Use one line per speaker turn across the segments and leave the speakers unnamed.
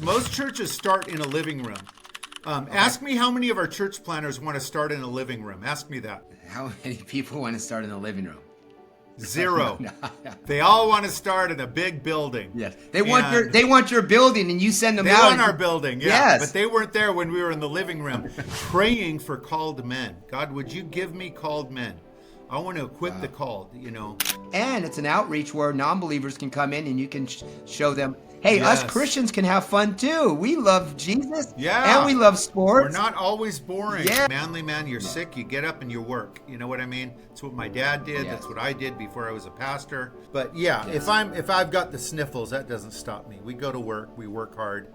Most churches start in a living room. Ask me how many of our church planners want to start in a living room. Ask me that.
How many people want to start in the living room?
Zero. They all want to start in a big building.
Yes. They want your building, and you send them
They
out.
want our building, yeah.
Yes.
But they weren't there when we were in the living room praying for called men. God, would you give me called men? I want to equip the called,
And it's an outreach where non-believers can come in and you can show them, hey,
Yes.
us Christians can have fun too. We love Jesus.
Yeah.
And we love sports.
We're not always boring.
Yeah.
Manly man, you're sick, you get up and you work. You know what I mean? That's what my dad did.
Yes.
That's what I did before I was a pastor. But yeah, if I've got the sniffles, that doesn't stop me. We go to work, we work hard,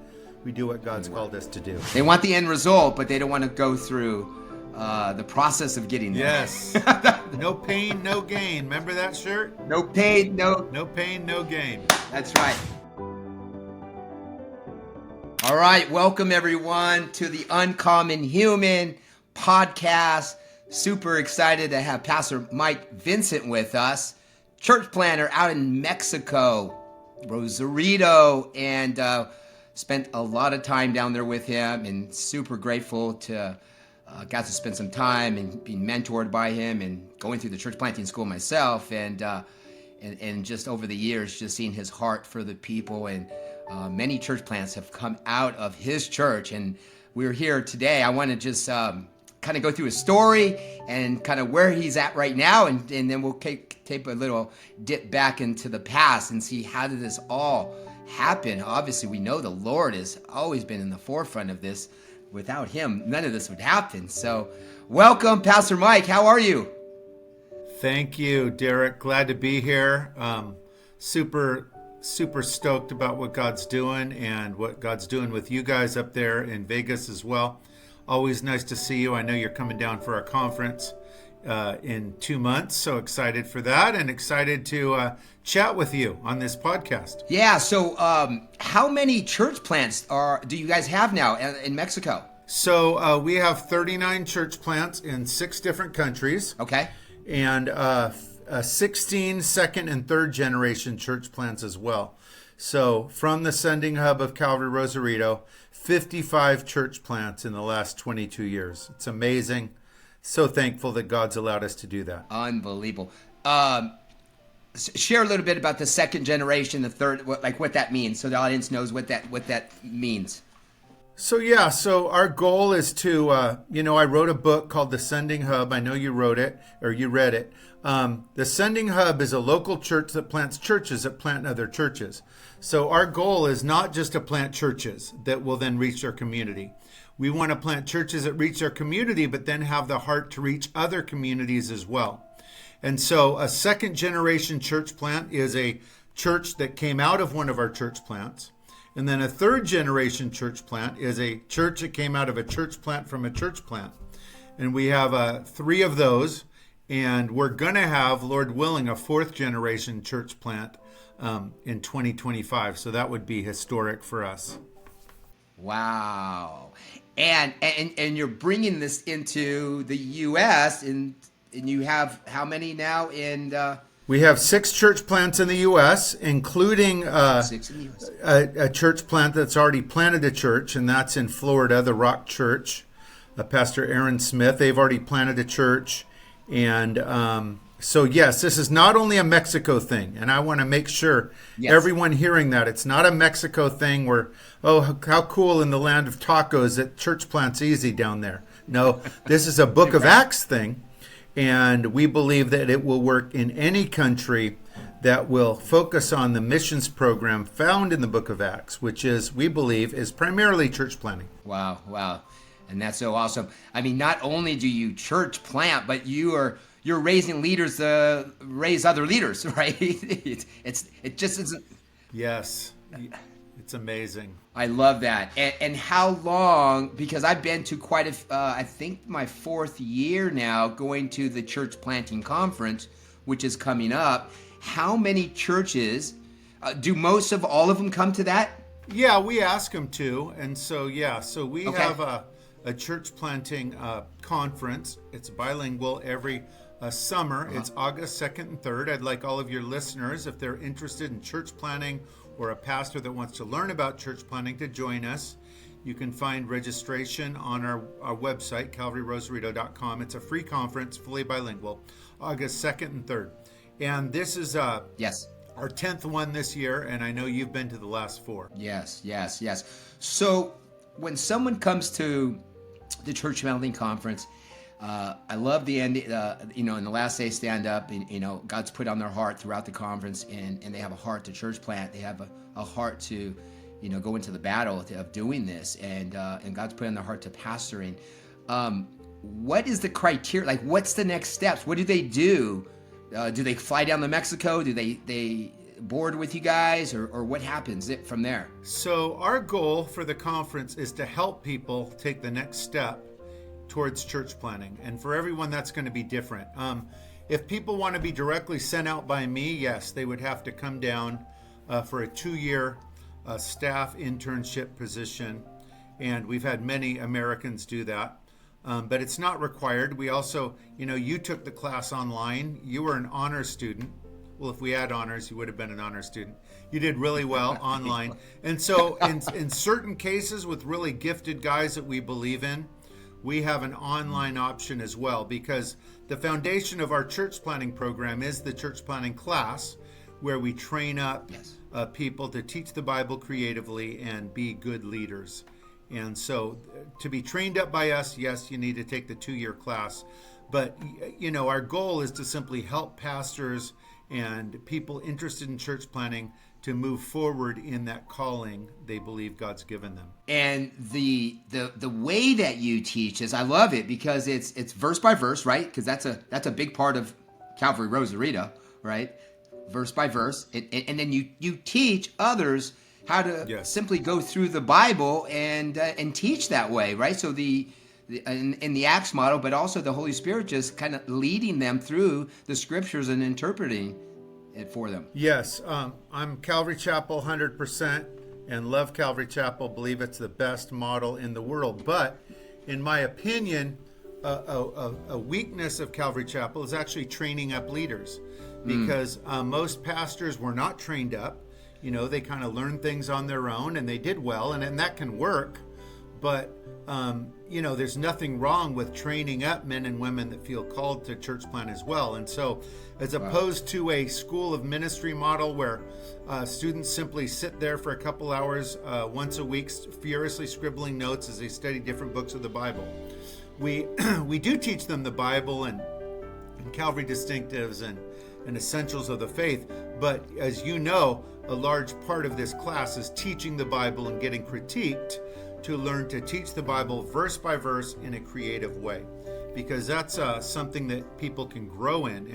we do what God's called us to do.
They want the end result, but they don't want to go through the process of getting there.
Yes. No pain, no gain. Remember that shirt?
No pain, no.
No pain, no gain.
That's right. All right, welcome everyone to the Uncommon Human podcast. Super excited to have Pastor Mike Vincent with us, church planner out in Mexico, Rosarito, and spent a lot of time down there with him, and super grateful to got to spend some time and being mentored by him and going through the church planting school myself, and just over the years, just seeing his heart for the people, and many church plants have come out of his church, and we're here today. I want to just kind of go through his story and kind of where he's at right now, and then we'll take a little dip back into the past and see how did this all happen. Obviously, we know the Lord has always been in the forefront of this. Without him, none of this would happen. So welcome, Pastor Mike. How are you?
Thank you, Derek. Glad to be here. Super stoked about what God's doing and what God's doing with you guys up there in Vegas as well. Always nice to see you. I know you're coming down for our conference in 2 months. So excited for that and excited to chat with you on this podcast.
Yeah. So how many church plants do you guys have now in Mexico?
So we have 39 church plants in 6 different countries.
Okay.
And 16 second and third generation church plants as well. So from the sending hub of Calvary Rosarito, 55 church plants in the last 22 years. It's amazing. So thankful that God's allowed us to do that.
Unbelievable. Share a little bit about the second generation, the third, what that means, so the audience knows what that means.
So our goal is to, I wrote a book called The Sending Hub. I know you wrote it, or you read it. The Sending Hub is a local church that plants churches that plant other churches. So our goal is not just to plant churches that will then reach their community. We want to plant churches that reach their community, but then have the heart to reach other communities as well. And so a second generation church plant is a church that came out of one of our church plants. And then a third generation church plant is a church that came out of a church plant from a church plant. And we have 3 of those. And we're going to have, Lord willing, a 4th generation church plant in 2025. So that would be historic for us.
Wow. And you're bringing this into the U.S. and you have how many now in
We have 6 church plants in the U.S., including
6 in the U.S.
a church plant that's already planted a church, and that's in Florida, the Rock Church. Pastor Aaron Smith, they've already planted a church. And so, yes, this is not only a Mexico thing, and I want to make sure everyone hearing that it's not a Mexico thing where, oh, how cool in the land of tacos that church plant's easy down there. No, this is a Book of Acts thing. And we believe that it will work in any country that will focus on the missions program found in the Book of Acts, which is, we believe, is primarily church planting.
Wow. And that's so awesome. I mean, not only do you church plant, but you're raising leaders to raise other leaders, right? It just isn't.
Yes. It's amazing.
I love that. And how long, because I've been to quite I think my 4th year now going to the church planting conference, which is coming up. How many churches, do most of all of them come to that?
Yeah, we ask them to. And so, so we have a church planting conference. It's bilingual every summer. It's August 2nd and 3rd. I'd like all of your listeners, if they're interested in church planting or a pastor that wants to learn about church planting to join us, you can find registration on our website, calvaryrosarito.com. It's a free conference, fully bilingual, August 2nd and 3rd. And this is
Yes.
our 10th one this year, and I know you've been to the last 4.
Yes. So when someone comes to the church planting conference, I love the end, in the last day stand up, and, God's put on their heart throughout the conference, and they have a heart to church plant. They have a heart to, go into the battle of doing this, and God's put on their heart to pastoring. What is the criteria? Like, what's the next steps? What do they do? Do they fly down to Mexico? Do they board with you guys, or what happens from there?
So our goal for the conference is to help people take the next step towards church planting. And for everyone, that's going to be different. If people want to be directly sent out by me, yes, they would have to come down for a 2-year staff internship position. And we've had many Americans do that. But it's not required. We also, you took the class online. You were an honors student. Well, if we had honors, you would have been an honors student. You did really well online. And so in certain cases with really gifted guys that we believe in, we have an online option as well, because the foundation of our church planting program is the church planting class, where we train up people to teach the Bible creatively and be good leaders. And so to be trained up by us, yes, you need to take the 2-year class. But, our goal is to simply help pastors and people interested in church planting to move forward in that calling they believe God's given them.
And the way that you teach is, I love it, because it's verse by verse, right? Because that's a big part of Calvary Rosarito, right? Verse by verse, and then you teach others how to simply go through the Bible and teach that way, right? So in the Acts model, but also the Holy Spirit just kind of leading them through the scriptures and interpreting it for them.
Yes, I'm Calvary Chapel 100% and love Calvary Chapel, believe it's the best model in the world. But in my opinion, a weakness of Calvary Chapel is actually training up leaders, because most pastors were not trained up. They kind of learned things on their own, and they did well, and that can work. But, there's nothing wrong with training up men and women that feel called to church plant as well. And so as opposed to a school of ministry model where students simply sit there for a couple hours once a week, furiously scribbling notes as they study different books of the Bible, we do teach them the Bible and Calvary distinctives and essentials of the faith. But as you know, a large part of this class is teaching the Bible and getting critiqued to learn to teach the Bible verse by verse in a creative way, because that's something that people can grow in.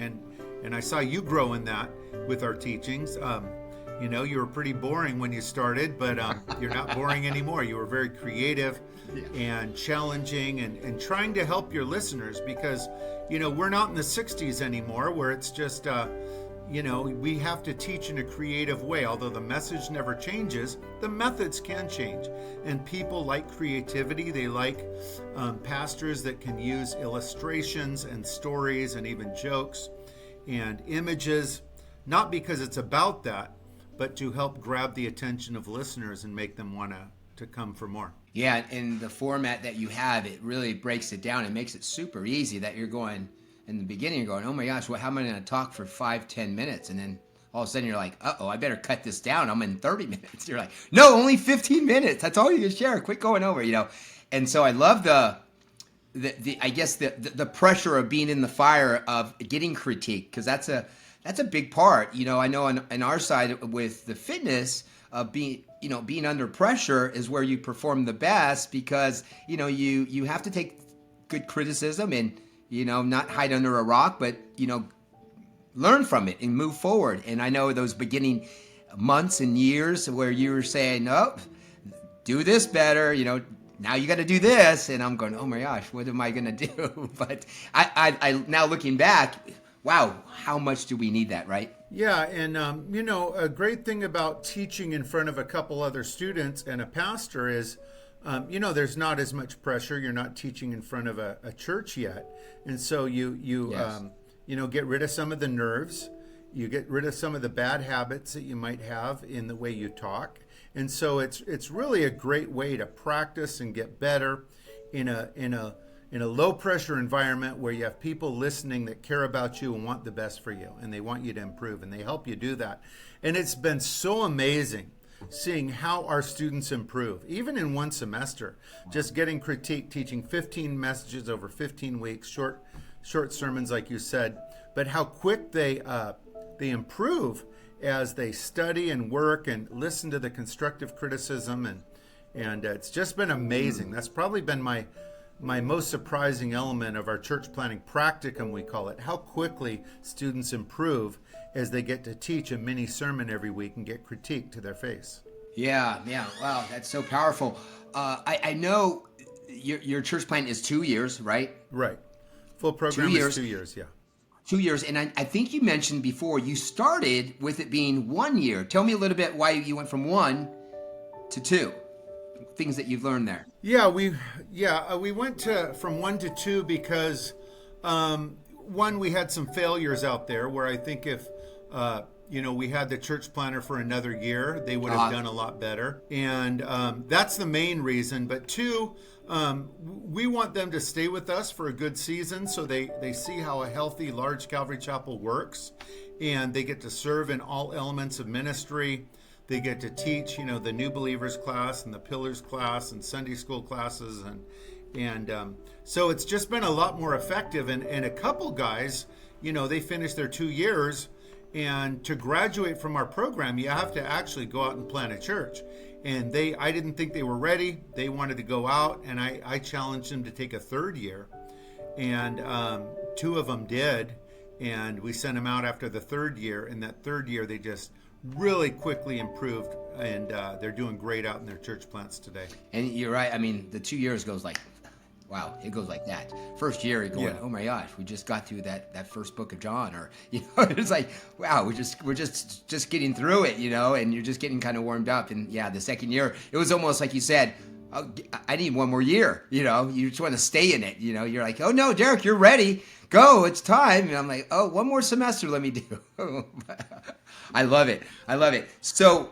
And I saw you grow in that with our teachings. You were pretty boring when you started, but you're not boring anymore. You were very creative and challenging and trying to help your listeners, because, we're not in the 60s anymore where it's just, we have to teach in a creative way. Although the message never changes, the methods can change. And people like creativity. They like pastors that can use illustrations and stories and even jokes and images, not because it's about that, but to help grab the attention of listeners and make them want to come for more.
Yeah, and the format that you have, it really breaks it down. It makes it super easy that you're going, in the beginning, you're going, oh my gosh, how am I going to talk for 5-10 minutes? And then all of a sudden you're like, I better cut this down. I'm in 30 minutes. You're like, no, only 15 minutes. That's all you can share. Quit going over, And so I love the pressure of being in the fire of getting critique, because that's a big part. I know on our side with the fitness of being under pressure is where you perform the best, because, you have to take good criticism and, not hide under a rock, but, learn from it and move forward. And I know those beginning months and years where you were saying, no, do this better, now you got to do this. And I'm going, oh my gosh, what am I going to do? But I now looking back, wow, how much do we need that, right?
Yeah, and a great thing about teaching in front of a couple other students and a pastor is, there's not as much pressure. You're not teaching in front of a church yet, and so you get rid of some of the nerves, You get rid of some of the bad habits that you might have in the way you talk. And so it's really a great way to practice and get better in a low pressure environment where you have people listening that care about you and want the best for you, and they want you to improve, and they help you do that. And it's been so amazing seeing how our students improve, even in one semester, just getting critique, teaching 15 messages over 15 weeks, short sermons, like you said, but how quick they improve as they study and work and listen to the constructive criticism, and it's just been amazing. That's probably been my most surprising element of our church planning practicum, we call it, how quickly students improve as they get to teach a mini sermon every week and get critique to their face.
Yeah. Wow, that's so powerful. I know your church plan is 2 years, right?
Right. Full program
2 years.
is 2 years, yeah.
2 years, and I think you mentioned before you started with it being 1 year. Tell me a little bit why you went from 1 to 2. Things that you've learned there.
Yeah, we went from 1 to 2 because one, we had some failures out there where I think if we had the church planner for another year, they would have done a lot better, and that's the main reason. But two, we want them to stay with us for a good season so they see how a healthy, large Calvary Chapel works, and they get to serve in all elements of ministry. They get to teach, the new believers class and the pillars class and Sunday school classes, and so it's just been a lot more effective. And a couple guys, they finished their 2 years, and to graduate from our program, you have to actually go out and plant a church. And I didn't think they were ready. They wanted to go out, and I challenged them to take a third year, and two of them did, and we sent them out after the third year. And that third year, they just really quickly improved, and they're doing great out in their church plants today. And
you're right. I mean, the 2 years goes like, wow, it goes like that. First year, you're going, oh my gosh, we just got through that first book of John, or it's like, wow, we're just getting through it, and you're just getting kind of warmed up. And yeah, the second year, it was almost like you said, oh, I need one more year. You just want to stay in it. You're like, oh no, Derek, you're ready. Go, it's time. And I'm like, oh, one more semester, let me do. I love it. So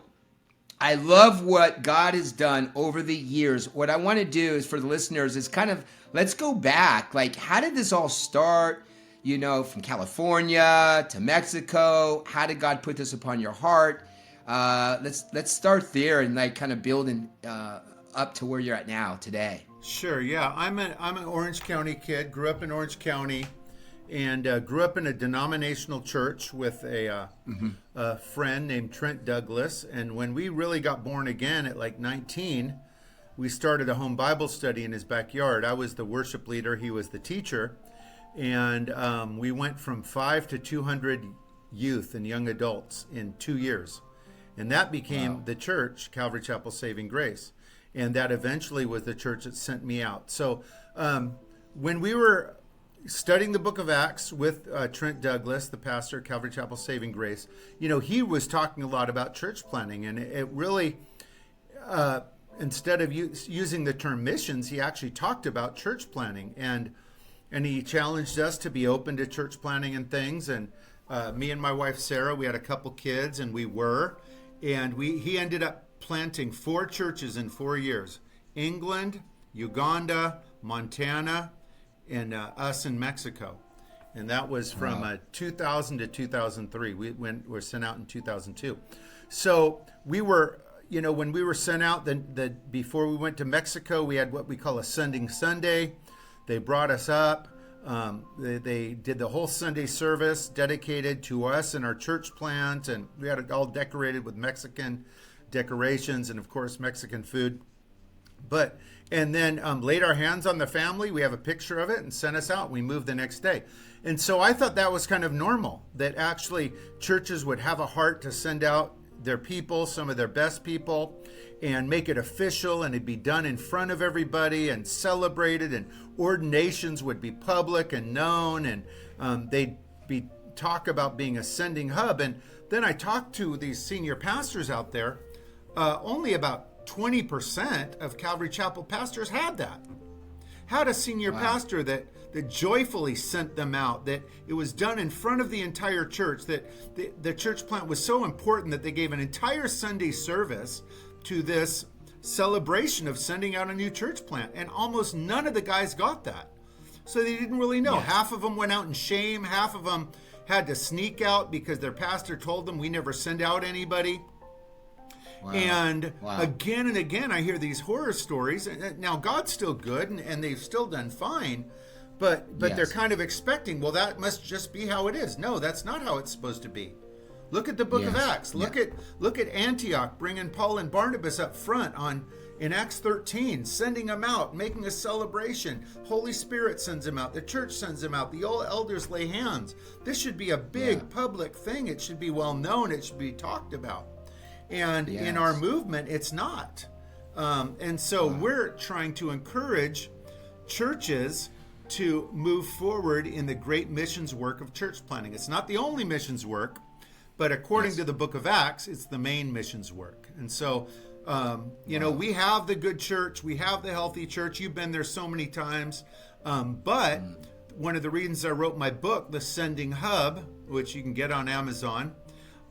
I love what God has done over the years. What I want to do is for the listeners is kind of, let's go back. Like, how did this all start? From California to Mexico. How did God put this upon your heart? Let's start there and like kind of building up to where you're at now today.
Sure. Yeah, I'm an Orange County kid. Grew up in Orange County. And grew up in a denominational church with a friend named Trent Douglas. And when we really got born again at like 19, we started a home Bible study in his backyard. I was the worship leader. He was the teacher. And we went from 5 to 200 youth and young adults in 2 years. And that became the church, Calvary Chapel Saving Grace. And that eventually was the church that sent me out. So when we were studying the book of Acts with Trent Douglas, the pastor at Calvary Chapel Saving Grace, he was talking a lot about church planning, and it really, instead of using the term missions, he actually talked about church planning, and he challenged us to be open to church planning and things. And me and my wife Sarah, we had a couple kids, and he ended up planting 4 churches in 4 years: England, Uganda, Montana, and us in Mexico. And that was from 2000 to 2003. We were sent out in 2002. So we were, when we were sent out, before we went to Mexico, we had what we call a Sending Sunday. They brought us up. They did the whole Sunday service dedicated to us and our church plant, and we had it all decorated with Mexican decorations and, of course, Mexican food. And then laid our hands on the family. We have a picture of it, and sent us out. We moved the next day. And so I thought that was kind of normal, that actually churches would have a heart to send out their people, some of their best people, and make it official, and it'd be done in front of everybody and celebrated, and ordinations would be public and known, and they'd be talk about being a sending hub. And then I talked to these senior pastors out there. Only about 20% of Calvary Chapel pastors had that. had a senior pastor that joyfully sent them out, that it was done in front of the entire church, that the church plant was so important that they gave an entire Sunday service to this celebration of sending out a new church plant. And almost none of the guys got that. So they didn't really know. Yes. Half of them went out in shame. Half of them had to sneak out because their pastor told them, we never send out anybody. Wow. And again and again, I hear these horror stories. Now, God's still good, and they've still done fine. But yes. They're kind of expecting, well, that must just be how it is. No, that's not how it's supposed to be. Look at the book of Acts. Look at Antioch bringing Paul and Barnabas up front in Acts 13, sending them out, making a celebration. Holy Spirit sends them out. The church sends them out. The old elders lay hands. This should be a big public thing. It should be well known. It should be talked about. And in our movement, it's not. And so we're trying to encourage churches to move forward in the great missions work of church planting. It's not the only missions work, but according to the book of Acts, it's the main missions work. And so, we have the good church, we have the healthy church. You've been there so many times. But one of the reasons I wrote my book, The Sending Hub, which you can get on Amazon,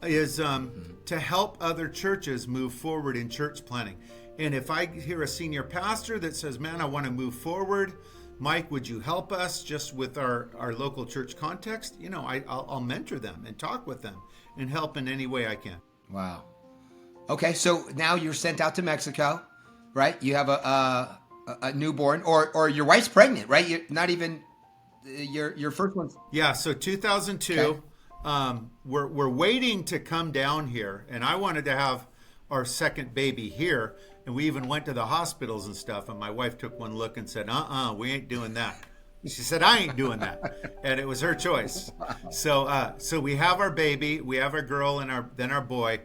is to help other churches move forward in church planting. And if I hear a senior pastor that says, man, I want to move forward, Mike, would you help us just with our local church context? I'll mentor them and talk with them and help in any way I can. Wow.
Okay, so now you're sent out to Mexico, right? You have a newborn, or your wife's pregnant, right? You're not even your first one.
Yeah, so 2002, we're waiting to come down here, and I wanted to have our second baby here. And we even went to the hospitals and stuff. And my wife took one look and said, we ain't doing that. She said, I ain't doing that. And it was her choice. Wow. So we have our baby, we have our girl and then our boy.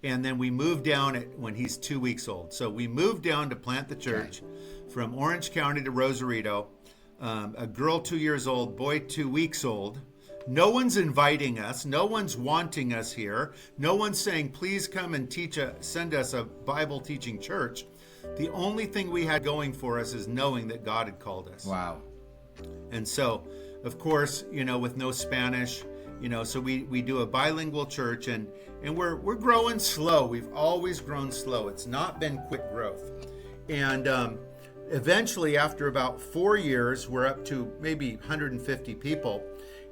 And then we moved down when he's 2 weeks old. So we moved down to plant the church from Orange County to Rosarito. A girl 2 years old, boy 2 weeks old. No one's inviting us. No one's wanting us here. No one's saying, please come and send us a Bible teaching church. The only thing we had going for us is knowing that God had called us.
Wow.
And so, of course, with no Spanish, so we do a bilingual church, and we're growing slow. We've always grown slow. It's not been quick growth. And eventually, after about 4 years, we're up to maybe 150 people.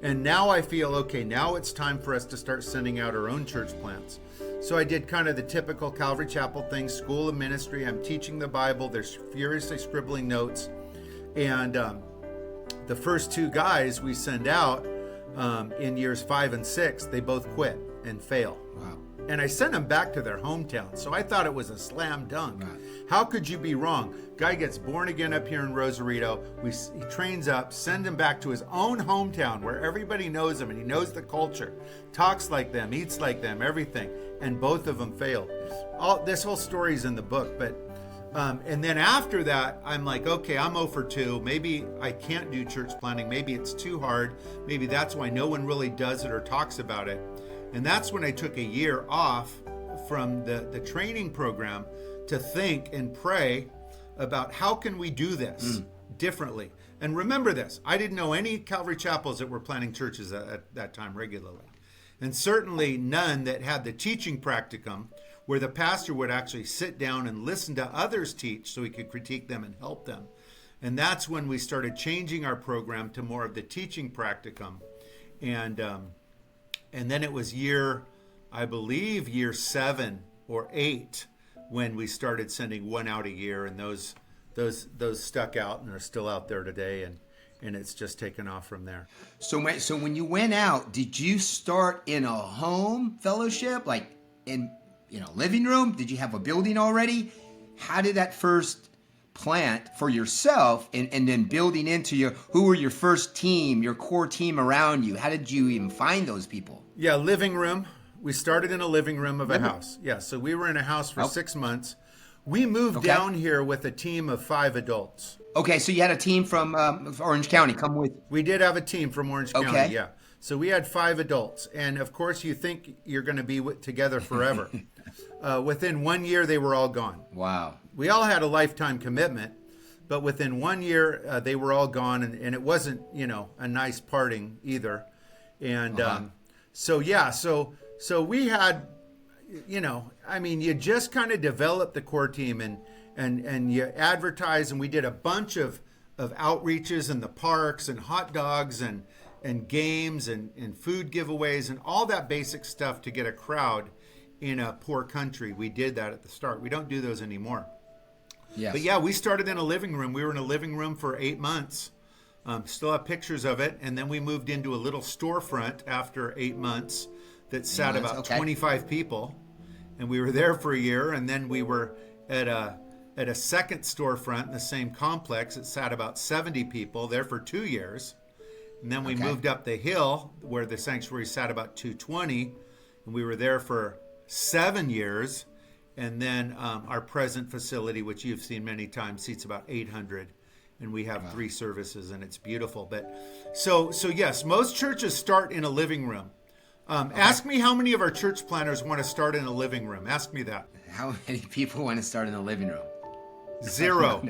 And now I feel, okay, now it's time for us to start sending out our own church plants. So I did kind of the typical Calvary Chapel thing, school of ministry. I'm teaching the Bible. They're furiously scribbling notes. And the first two guys we send out in years 5 and 6, they both quit and fail. Wow. And I sent them back to their hometown. So I thought it was a slam dunk. Right. How could you be wrong? Guy gets born again up here in Rosarito. He trains up, send him back to his own hometown where everybody knows him and he knows the culture, talks like them, eats like them, everything. And both of them failed. This whole story's in the book. But and then after that, I'm like, okay, I'm 0 for 2. Maybe I can't do church planting. Maybe it's too hard. Maybe that's why no one really does it or talks about it. And that's when I took a year off from the training program to think and pray about how can we do this differently. And remember this, I didn't know any Calvary chapels that were planting churches at that time regularly. And certainly none that had the teaching practicum where the pastor would actually sit down and listen to others teach so he could critique them and help them. And that's when we started changing our program to more of the teaching practicum. And then it was year 7 or 8 when we started sending one out a year, and those stuck out and are still out there today, and it's just taken off from there.
So when you went out, did you start in a home fellowship, like in living room? Did you have a building already? How did that first plant for yourself and then building into who were your first team, your core team around you? How did you even find those people?
Yeah, living room. We started in a living room of a house. Yeah, so we were in a house for 6 months. We moved down here with a team of 5 adults. Okay,
so you had a team from Orange County come with.
We did have a team from Orange County, yeah. So we had 5 adults. And of course, you think you're going to be together forever. Within 1 year, they were all gone.
Wow.
We all had a lifetime commitment, But within 1 year, they were all gone, and it wasn't, a nice parting either. And so we had, you just kind of developed the core team and you advertise, and we did a bunch of outreaches in the parks and hot dogs and games and food giveaways and all that basic stuff to get a crowd in a poor country. We did that at the start. We don't do those anymore.
Yes.
But yeah, we started in a living room. We were in a living room for 8 months. Still have pictures of it. And then we moved into a little storefront after 8 months that sat about 25 people. And we were there for a year. And then we were at a second storefront in the same complex. It sat about 70 people there for 2 years. And then we moved up the hill where the sanctuary sat about 220. And we were there for 7 years. And then our present facility, which you've seen many times, seats about 800. And we have 3 services, and it's beautiful. But so yes, most churches start in a living room. Ask me how many of our church planners want to start in a living room. Ask me that.
How many people want to start in a living room?
0.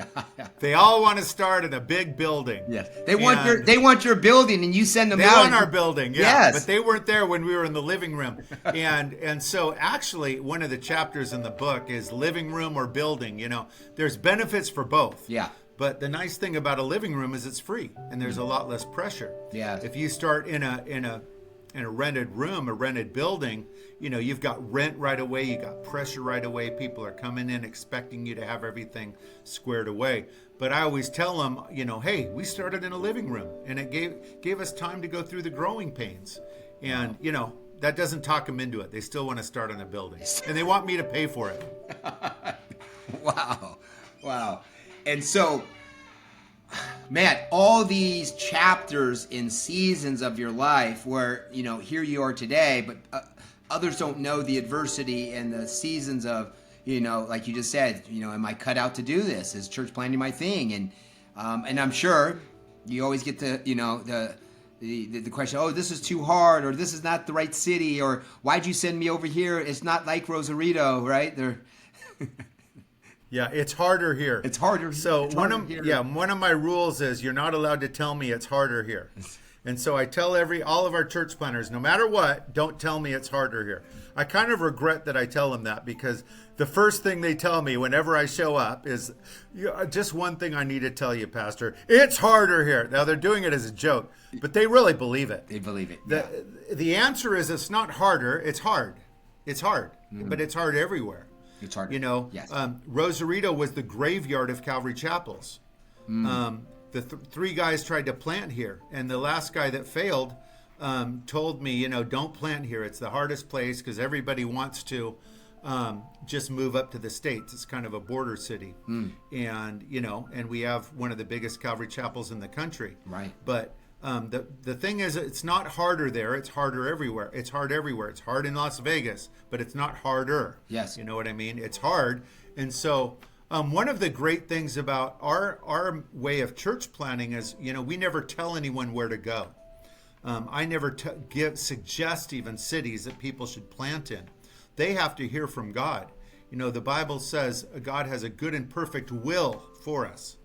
They all want to start in a big building.
Yes, they want your building, and you send them out.
They want our building, yeah.
Yes.
But they weren't there when we were in the living room. And so actually, one of the chapters in the book is living room or building. There's benefits for both.
Yeah.
But the nice thing about a living room is it's free, and there's a lot less pressure.
Yeah.
If you start in a rented room, a rented building, you've got rent right away, you got pressure right away. People are coming in expecting you to have everything squared away. But I always tell them, hey, we started in a living room, and it gave us time to go through the growing pains. And, that doesn't talk them into it. They still want to start in a building, and they want me to pay for it.
Wow. And so, man, all these chapters and seasons of your life where, here you are today, but others don't know the adversity and the seasons of, like you just said, am I cut out to do this? Is church planting my thing? And I'm sure you always get the question, oh, this is too hard, or this is not the right city, or why'd you send me over here? It's not like Rosarito, right?
Yeah, it's harder here.
It's harder.
So one of my rules is you're not allowed to tell me it's harder here. And so I tell all of our church planners, no matter what, don't tell me it's harder here. I kind of regret that I tell them that, because the first thing they tell me whenever I show up is, just one thing I need to tell you, Pastor, it's harder here. Now they're doing it as a joke, but they really believe it.
They believe it.
The answer is it's not harder, it's hard. It's hard, but it's hard everywhere.
It's hard.
Yes. Rosarito was the graveyard of Calvary Chapels. The 3 guys tried to plant here, and the last guy that failed told me, don't plant here. It's the hardest place because everybody wants to just move up to the States. It's kind of a border city. And we have one of the biggest Calvary Chapels in the country.
Right.
But the thing is, it's not harder there. It's harder everywhere. It's hard everywhere. It's hard in Las Vegas, but it's not harder.
Yes.
You know what I mean? It's hard. And so one of the great things about our way of church planning is, we never tell anyone where to go. I never suggest even cities that people should plant in. They have to hear from God. The Bible says God has a good and perfect will for us.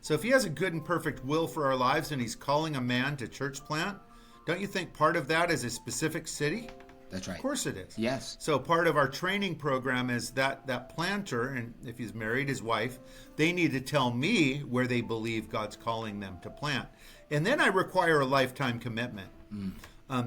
So if he has a good and perfect will for our lives and he's calling a man to church plant, don't you think part of that is a specific city?
That's right.
Of course it is.
Yes.
So part of our training program is that planter, and if he's married, his wife, they need to tell me where they believe God's calling them to plant. And then I require a lifetime commitment.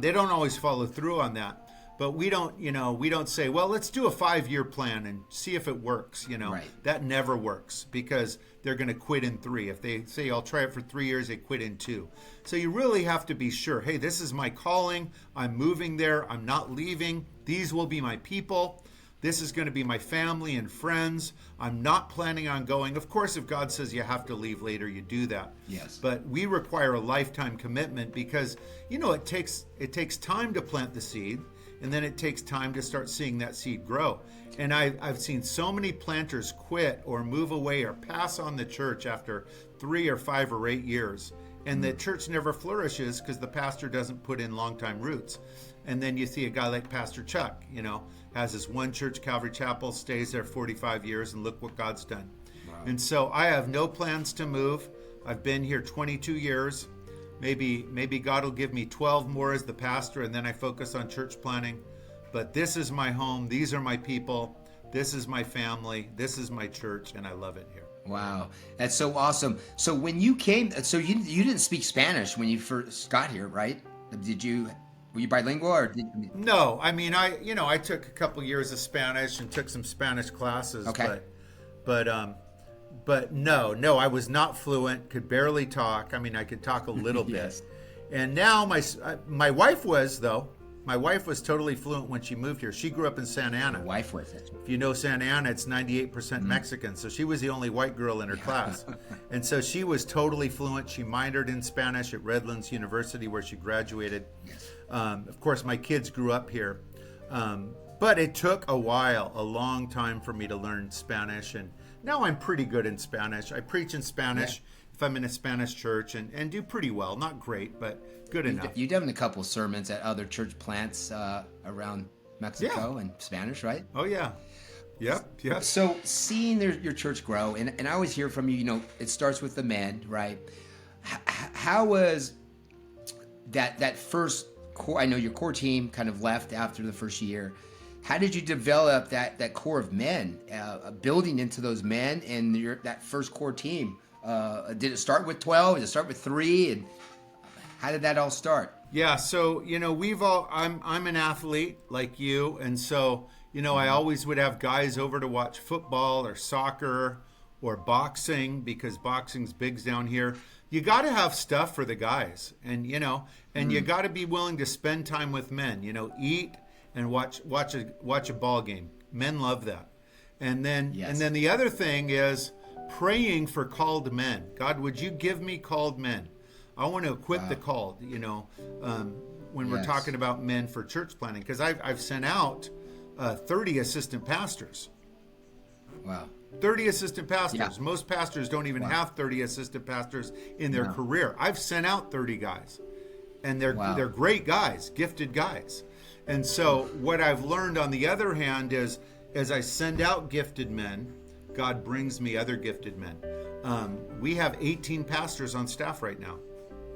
They don't always follow through on that. But we don't say, well, let's do a 5-year plan and see if it works.
Right.
That never works, because they're going to quit in 3. If they say, I'll try it for 3 years, they quit in 2. So you really have to be sure, hey, this is my calling. I'm moving there. I'm not leaving. These will be my people. This is going to be my family and friends. I'm not planning on going. Of course, if God says you have to leave later, you do that.
Yes.
But we require a lifetime commitment because, it takes time to plant the seed. And then it takes time to start seeing that seed grow. And I've seen so many planters quit or move away or pass on the church after 3 or 5 or 8 years. And the church never flourishes because the pastor doesn't put in long-time roots. And then you see a guy like Pastor Chuck, has his one church, Calvary Chapel, stays there 45 years, and look what God's done. Wow. And so I have no plans to move. I've been here 22 years. Maybe God will give me 12 more as the pastor, and then I focus on church planning. But this is my home. These are my people. This is my family. This is my church, and I love it here.
Wow, that's so awesome. So when you came, so you didn't speak Spanish when you first got here, right? Did you? Were you bilingual or did you?
No, I mean I took a couple years of Spanish and took some Spanish classes.
Okay.
But no, I was not fluent. Could barely talk. I mean, I could talk a little bit.
Yes.
And now my wife was though. My wife was totally fluent when she moved here. She grew up in Santa Ana.
My wife was it.
If you know Santa Ana, it's 98% Mexican. So she was the only white girl in her class. And so she was totally fluent. She minored in Spanish at Redlands University where she graduated.
Yes.
Of course, my kids grew up here. But it took a while, a long time for me to learn Spanish. And now I'm pretty good in Spanish. I preach in Spanish if I'm in a Spanish church and do pretty well. Not great, but good enough.
You've done a couple sermons at other church plants around Mexico and Spanish, right?
Oh, yeah. Yep.
So seeing your church grow, and I always hear from you, it starts with the men, right? How was that first core? I know your core team kind of left after the first year. How did you develop that core of men, building into those men and that first core team? Did it start with 12? Did it start with 3? And how did that all start?
Yeah, so I'm an athlete like you, and so I always would have guys over to watch football or soccer or boxing because boxing's big down here. You got to have stuff for the guys, and you got to be willing to spend time with men. Eat and watch a ball game. Men love that, and then the other thing is praying for called men. God, would you give me called men? I want to equip the called, when we're talking about men for church planning, because I've sent out 30 assistant pastors.
Wow.
30 assistant pastors.
Yeah.
Most pastors don't even have 30 assistant pastors in their career. I've sent out 30 guys, and they're great guys, gifted guys. And so what I've learned on the other hand is as I send out gifted men, God brings me other gifted men. We have 18 pastors on staff right now.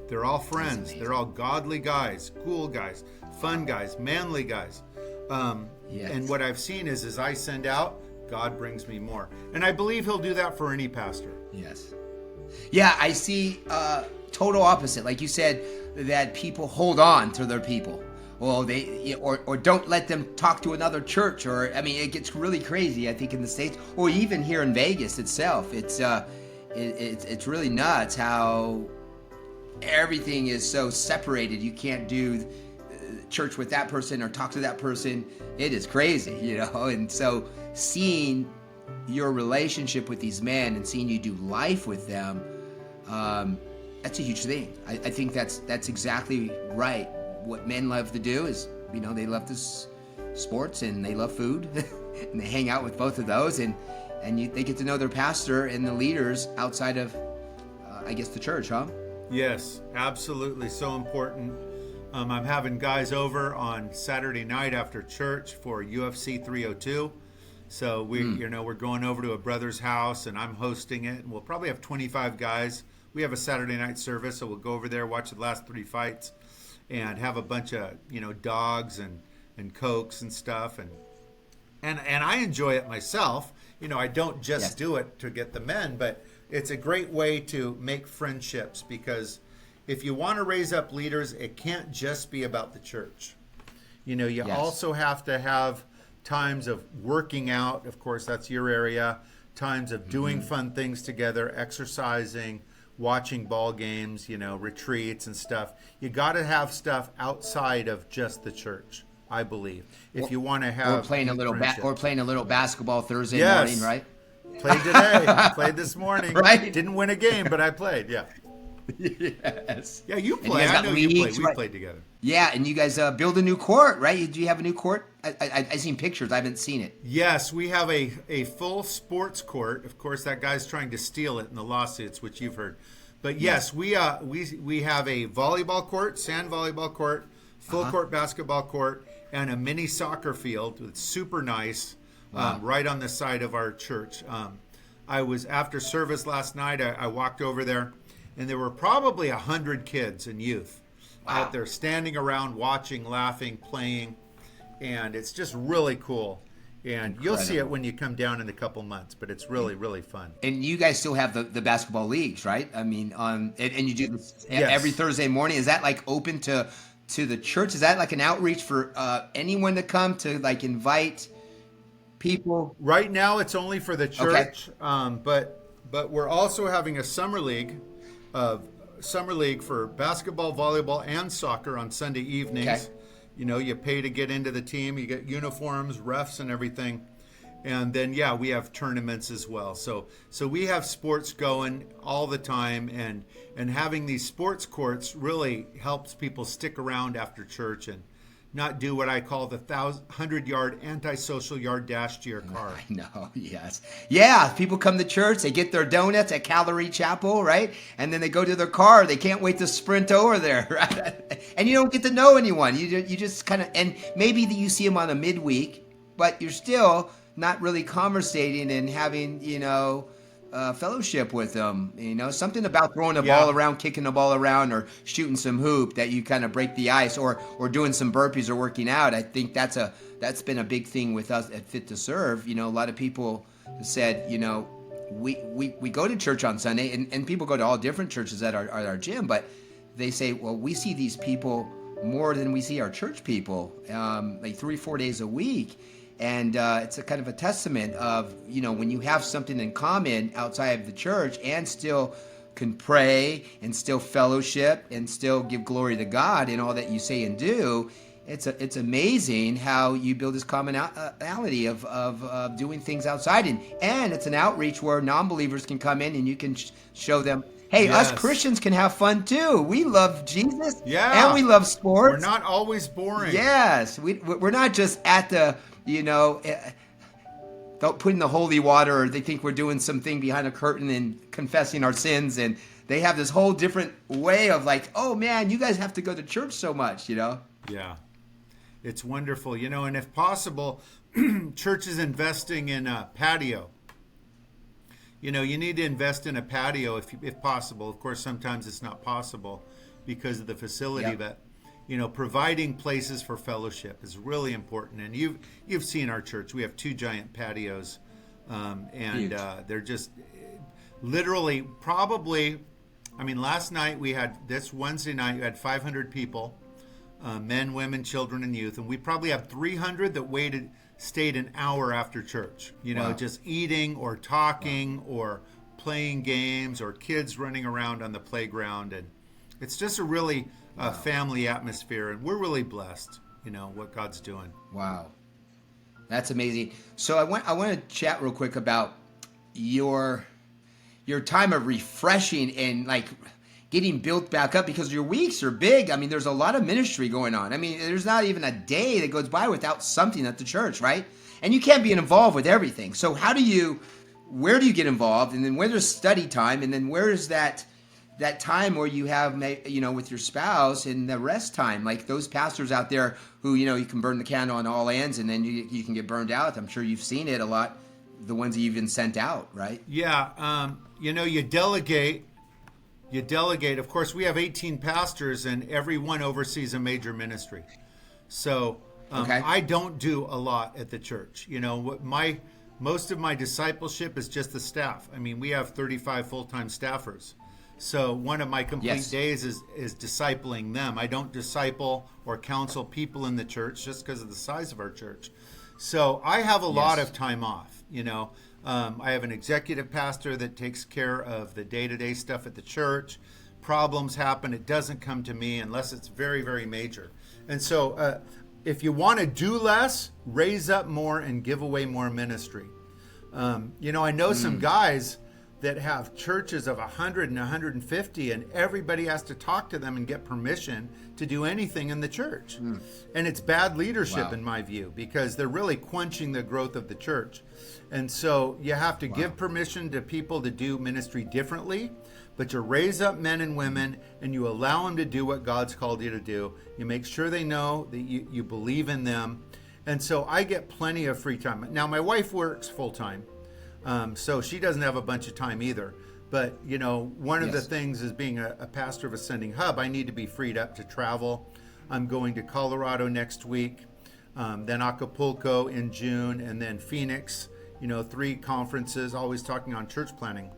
They're all friends. They're all godly guys, cool guys, fun guys, manly guys. And what I've seen is as I send out, God brings me more. And I believe he'll do that for any pastor.
Yes. Yeah, I see total opposite. Like you said, that people hold on to their people. Well, or don't let them talk to another church, or I mean, it gets really crazy. I think in the States, or even here in Vegas itself, it's really nuts how everything is so separated. You can't do church with that person or talk to that person. It is crazy, And so seeing your relationship with these men and seeing you do life with them, that's a huge thing. I think that's exactly right. What men love to do is, they love this sports and they love food and they hang out with both of those and they get to know their pastor and the leaders outside of, I guess, the church, huh?
Yes, absolutely. So important. I'm having guys over on Saturday night after church for UFC 302. So we're going over to a brother's house and I'm hosting it, and we'll probably have 25 guys. We have a Saturday night service, so we'll go over there, watch the last 3 fights, and have a bunch of dogs and cokes and stuff, and I enjoy it myself. I don't just do it to get the men, but it's a great way to make friendships, because if you want to raise up leaders, it can't just be about the church. You also have to have times of working out. Of course, that's your area. Times of doing fun things together, exercising, watching ball games, retreats and stuff. You got to have stuff outside of just the church, I believe. If you want to have
or playing a little basketball Thursday morning, right?
Played today. Played this morning.
Right.
Didn't win a game, but I played. Yeah.
Yes.
Yeah, you play. I know you play. We played together.
Yeah, and you guys build a new court, right? Do you have a new court? I've seen pictures. I haven't seen it.
Yes, we have a full sports court. Of course, that guy's trying to steal it in the lawsuits, which you've heard. But yes, we have a volleyball court, sand volleyball court, full court basketball court, and a mini soccer field. It's super nice, right on the side of our church. I was after service last night. I walked over there, and there were probably 100 kids and youth out there standing around, watching, laughing, playing, and it's just really cool. And you'll see it when you come down in a couple months, but it's really, really fun.
And you guys still have the basketball leagues, right? I mean, and you do this
Yes.
every Thursday morning. Is that like open to the church? Is that like an outreach for anyone to come to like invite people?
Right now, it's only for the church, but we're also having a summer league for basketball, volleyball, and soccer on Sunday evenings.
Okay.
You know, you pay to get into the team, you get uniforms, refs, and everything. And then, yeah, we have tournaments as well. So we have sports going all the time, and having these sports courts really helps people stick around after church and not do what I call the 100-yard antisocial yard dash to your car.
I know, yes. Yeah, people come to church, they get their donuts at Calvary Chapel, right? And then they go to their car, they can't wait to sprint over there, right? And you don't get to know anyone. You just kind of, and maybe you see them on a midweek, but you're still not really conversating and having, fellowship with them. Something about throwing a ball around, kicking the ball around, or shooting some hoop that you kind of break the ice, or doing some burpees or working out. I think that's been a big thing with us at Fit to Serve. A lot of people said, we go to church on Sunday, and people go to all different churches at our gym, but they say, well, we see these people more than we see our church people, like 3-4 days a week. And it's a kind of a testament of, when you have something in common outside of the church and still can pray and still fellowship and still give glory to God in all that you say and do, it's amazing how you build this commonality of doing things outside. And it's an outreach where non-believers can come in and you can show them, hey, us Christians can have fun too. We love Jesus, and we love sports.
We're not always boring.
Yes, we're not just at the, putting the holy water, or they think we're doing something behind a curtain and confessing our sins, and they have this whole different way of like, oh man, you guys have to go to church so much,
Yeah, it's wonderful, and if possible, church is investing in a patio. You need to invest in a patio if possible. Of course, sometimes it's not possible because of the facility, but providing places for fellowship is really important. And you've seen our church. We have 2 giant patios, and they're just literally probably. I mean, last night this Wednesday night we had 500 people, men, women, children, and youth, and we probably have 300 that stayed an hour after church. Just eating or talking or playing games, or kids running around on the playground, and it's just a really family atmosphere, and we're really blessed, what God's doing.
Wow. That's amazing. So I want to chat real quick about your time of refreshing and like getting built back up, because your weeks are big. I mean, there's a lot of ministry going on. I mean, there's not even a day that goes by without something at the church, right? And you can't be involved with everything. So where do you get involved? And then where there's study time, and then where is that time where you have, with your spouse, and the rest time, like those pastors out there who, you can burn the candle on all ends, and then you can get burned out. I'm sure you've seen it a lot, the ones that you've been sent out, right?
Yeah. You delegate. Of course, we have 18 pastors, and everyone oversees a major ministry. So I don't do a lot at the church. Most of my discipleship is just the staff. I mean, we have 35 full-time staffers. So one of my complete days is discipling them. I don't disciple or counsel people in the church just because of the size of our church. So I have a lot of time off. I have an executive pastor that takes care of the day-to-day stuff at the church. Problems happen. It doesn't come to me unless it's very, very major. And so if you want to do less, raise up more and give away more ministry. I know some guys that have churches of 100 and 150, and everybody has to talk to them and get permission to do anything in the church. And it's bad leadership in my view, because they're really quenching the growth of the church. And so you have to give permission to people to do ministry differently, but you raise up men and women and you allow them to do what God's called you to do. You make sure they know that you believe in them. And so I get plenty of free time. Now, my wife works full time. So she doesn't have a bunch of time either. But, one of the
Yes.
things is being a pastor of Ascending Hub, I need to be freed up to travel. I'm going to Colorado next week, then Acapulco in June, and then Phoenix, 3 conferences, always talking on church planning.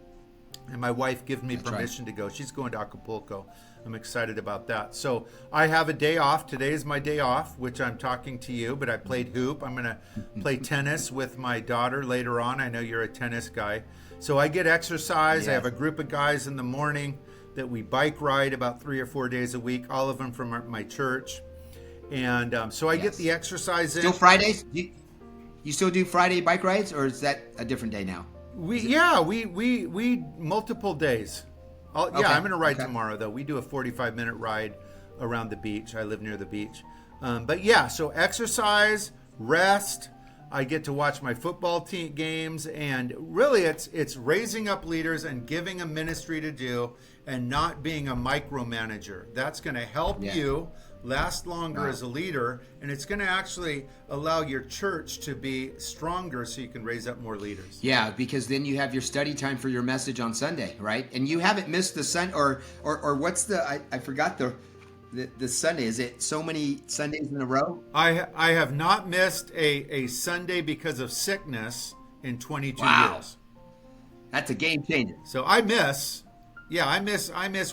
And my wife gives me permission to go. She's going to Acapulco. I'm excited about that. So I have a day off. Today is my day off, which I'm talking to you, but I played hoop. I'm going to play tennis with my daughter later on. I know you're a tennis guy. So I get exercise.
Yes.
I have a group of guys in the morning that we bike ride about 3 or 4 days a week, all of them from my church. And so I get the exercise in.
Still Fridays? You still do Friday bike rides, or is that a different day now?
We multiple days.
Okay.
Yeah, I'm going to ride tomorrow, though. We do a 45-minute ride around the beach. I live near the beach. But yeah, so exercise, rest. I get to watch my football team games, and really it's raising up leaders and giving a ministry to do and not being a micromanager. That's going to help you last longer as a leader, and it's going to actually allow your church to be stronger so you can raise up more leaders.
Yeah, because then you have your study time for your message on Sunday, right? And you haven't missed the Sunday, or what's I forgot the Sunday. Is it so many Sundays in a row?
I have not missed a Sunday because of sickness in 22 years.
That's a game changer.
So I miss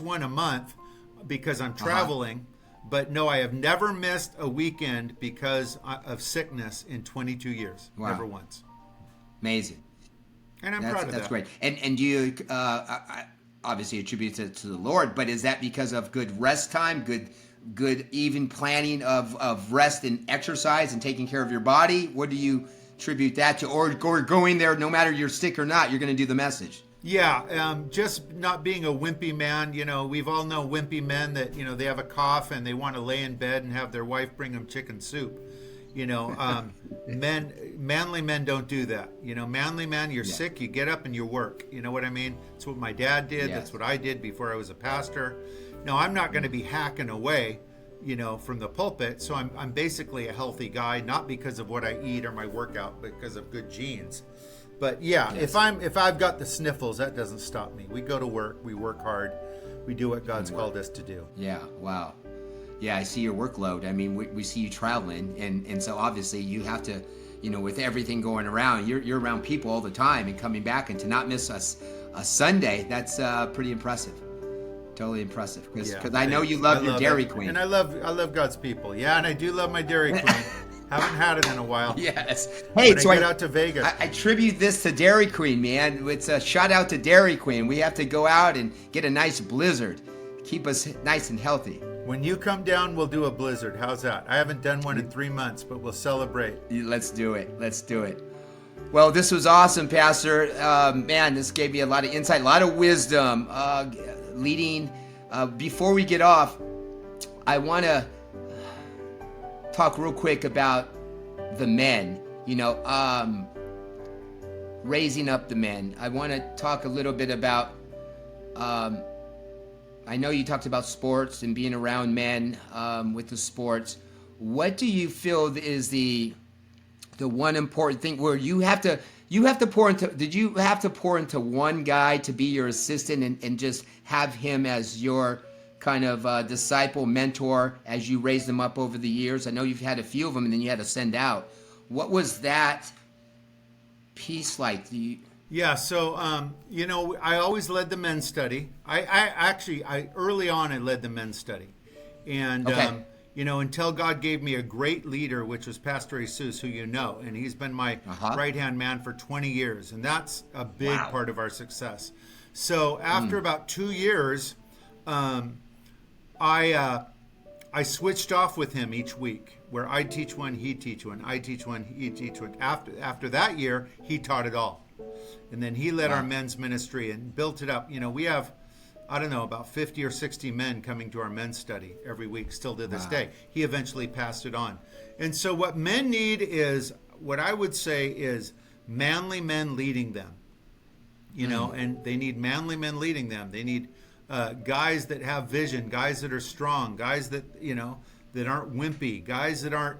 one a month because I'm traveling. But no, I have never missed a weekend because of sickness in 22 years.
Wow.
Never once.
Amazing.
And I'm proud of that.
That's great. And do you obviously attribute it to the Lord, but is that because of good rest time, good even planning of rest and exercise and taking care of your body? What do you attribute that to? Or going there, no matter you're sick or not, you're going to do the message?
Yeah, just not being a wimpy man. We've all known wimpy men that, they have a cough and they want to lay in bed and have their wife bring them chicken soup. Manly men don't do that. Manly man, you're sick, you get up and you work. You know what I mean? It's what my dad did. That's what I did before I was a pastor. No, I'm not going to be hacking away, from the pulpit. So I'm basically a healthy guy, not because of what I eat or my workout, but because of good genes. But yeah, if I've got the sniffles, that doesn't stop me. We go to work, we work hard, we do what God's called us to do.
Yeah, wow. Yeah, I see your workload. I mean, we see you traveling, and so obviously you have to, with everything going around, you're around people all the time and coming back, and to not miss a Sunday, that's pretty impressive. Totally impressive. Because I know you love your Dairy Queen.
And I love God's people. Yeah, and I do love my Dairy Queen. Haven't had it in a while.
Yes. Hey,
so I get out to Vegas.
I attribute this to Dairy Queen, man. It's a shout out to Dairy Queen. We have to go out and get a nice blizzard. Keep us nice and healthy.
When you come down, we'll do a blizzard. How's that? I haven't done one in 3 months, but we'll celebrate.
Let's do it. Well, this was awesome, Pastor. Man, this gave me a lot of insight, a lot of wisdom. Leading. Before we get off, I want to talk real quick about the men, raising up the men. I want to talk a little bit about, I know you talked about sports and being around men with the sports. What do you feel is the one important thing where you have to pour into, did you have to pour into one guy to be your assistant and just have him as your kind of disciple, mentor as you raised them up over the years? I know you've had a few of them and then you had to send out. What was that piece like?
Yeah, so, I always led the men's study. I early on, I led the men's study. And, until God gave me a great leader, which was Pastor Jesus, who and he's been my right-hand man for 20 years. And that's a big part of our success. So after about 2 years, I switched off with him each week, where I'd teach one, he'd teach one, I'd teach one, he'd teach one. After that year, he taught it all. And then he led our men's ministry and built it up. We have, about 50 or 60 men coming to our men's study every week, still to this day. He eventually passed it on. And so what men need is, what I would say is manly men leading them. And they need manly men leading them. They need guys that have vision, guys that are strong, guys that, that aren't wimpy, guys that aren't,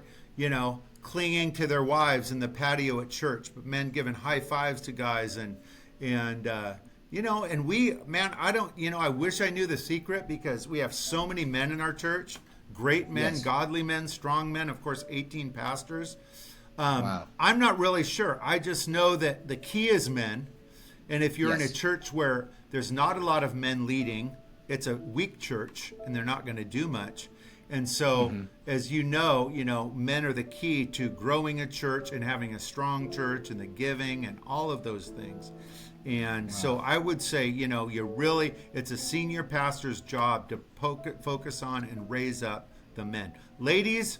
clinging to their wives in the patio at church, but men giving high fives to guys and and we, man, I wish I knew the secret because we have so many men in our church, great men,
Yes.
godly men, strong men, of course, 18 pastors.
Wow.
I'm not really sure. I just know that the key is men. And if you're in a
Yes.
church where there's not a lot of men leading, it's a weak church and they're not going to do much. And so, as you know, men are the key to growing a church and having a strong church and the giving and all of those things. And so I would say, it's a senior pastor's job to focus on and raise up the men. Ladies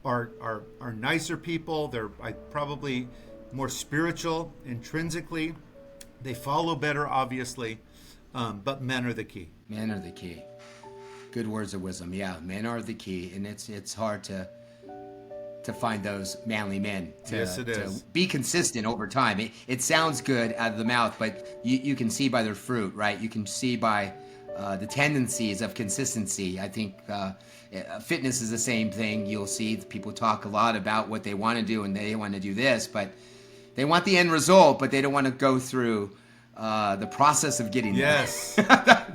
are nicer people. They're probably more spiritual intrinsically. They follow better, obviously, but men are the key.
Men are the key. Good words of wisdom. Yeah, men are the key, and it's hard to find those manly men
Yes, it
to
is.
be consistent over time. It sounds good out of the mouth, but you can see by their fruit, right? You can see by the tendencies of consistency. I think fitness is the same thing. You'll see people talk a lot about what they want to do and they want to do this, but they want the end result, but they don't want to go through the process of getting there.
Yes.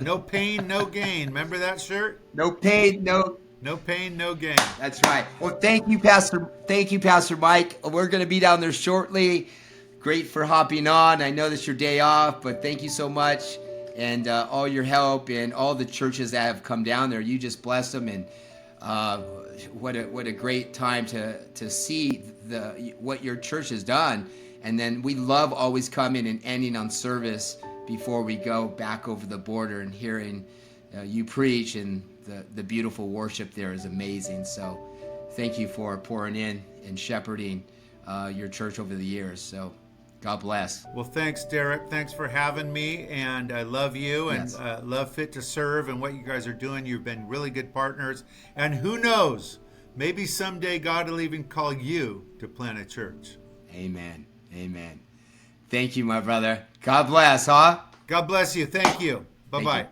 No pain, no gain. Remember that shirt?
No pain, no.
No pain, no gain.
That's right. Well, thank you, Pastor. Thank you, Pastor Mike. We're going to be down there shortly. Great for hopping on. I know that's your day off, but thank you so much, and all your help and all the churches that have come down there. You just bless them, and what a great time to see what your church has done. And then we love always coming and ending on service before we go back over the border and hearing you preach, and the beautiful worship there is amazing. So thank you for pouring in and shepherding your church over the years. So God bless.
Well, thanks, Derek. Thanks for having me. And I love you and
Yes.
love Fit to Serve and what you guys are doing. You've been really good partners. And who knows, maybe someday God will even call you to plant a church.
Amen. Amen. Thank you, my brother. God bless, huh?
God bless you. Thank you. Bye-bye.
you.